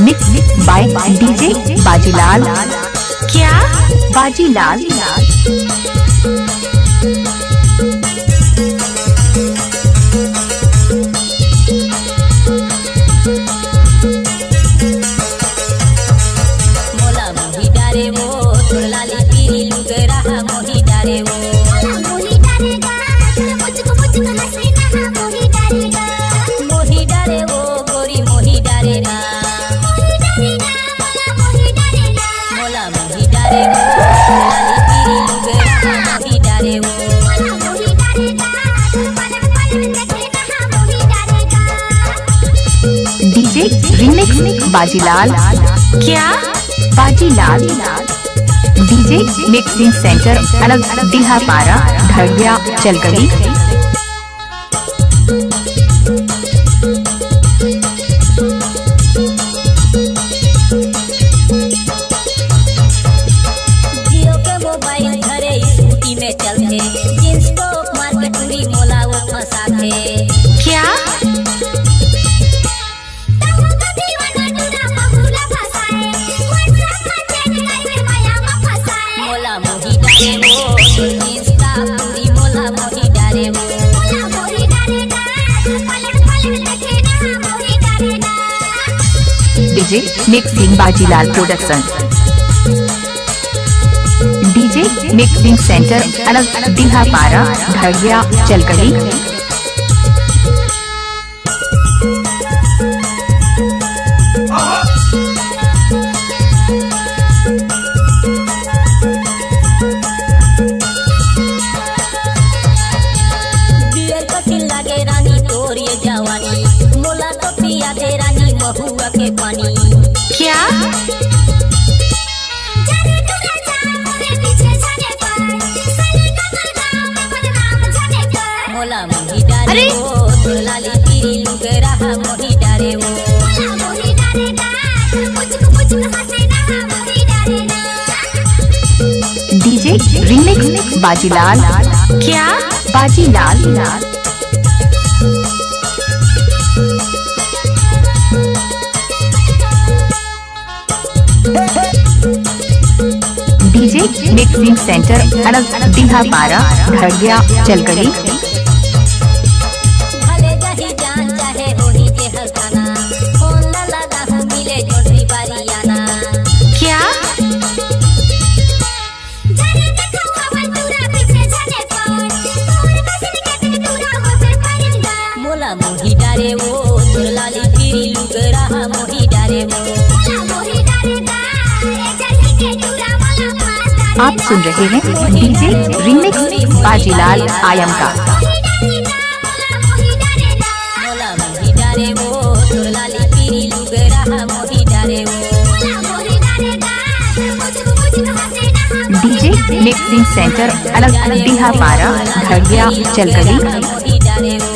Mix by DJ Bajilal. क्या बाजीलाल। मोला मोही डारे वो तोर लाली पीरी लुगरा मोही डारे वो मोही डारेगा मुझको हंसीना मोही डारेगा मोही डारे वो गोरी मोही डारेगा मोही डारेगा मोला मोही डारे वो तोर लाली पीरी लुगरा मोही डारे वो मोही डारेगा पलक देखेगा मोही डारेगा डीजे रिमिक्स बाजीलाल। क्या बाजीलाल। डीजे मिक्सिंग सेंटर अलग दिल्हापारा धड़िया चलगली। जियो के मोबाइल धरे स्कूटी में चलते जींस को मार के पूरी मोला वो फंसा थे। क्या मोला मोही डारे वो जींस का पूरी मोला मोही डारे वो DJ mixing Bajilal production. DJ mixing centre अलग दिल्हापारा धड़िया चलगली। बियर कसिन लागे रानी तोर ये जवानी मोला तो पिया दे रानी महुआ के पानी। क्या मोला मोही डारे वो तोर लाली पीरी लुगरा मोही डारे वो डीजे रिमिक्स बाजीलाल। क्या बाजीलाल। डीजे मिक्सिंग सेंटर अलग दिल्हापारा धड़िया चलगली। भले जाही जान चाहे होही के हसाना फोन न लगा हूँ मिले जोड़ी बारियाना। क्या मोला मोही डारे वो तोर लाली पीरी लुगरा मोही डारे वो आप सुन रहे हैं डीजे रिमिक्स बाजीलाल आयम का। मोला मोही डारे वो तोर लाली पीरी लुगरा मोही डारे वो डीजे मिक्सिंग सेंटर अलग दिल्हापारा धड़िया चलगली। मोही डारे वो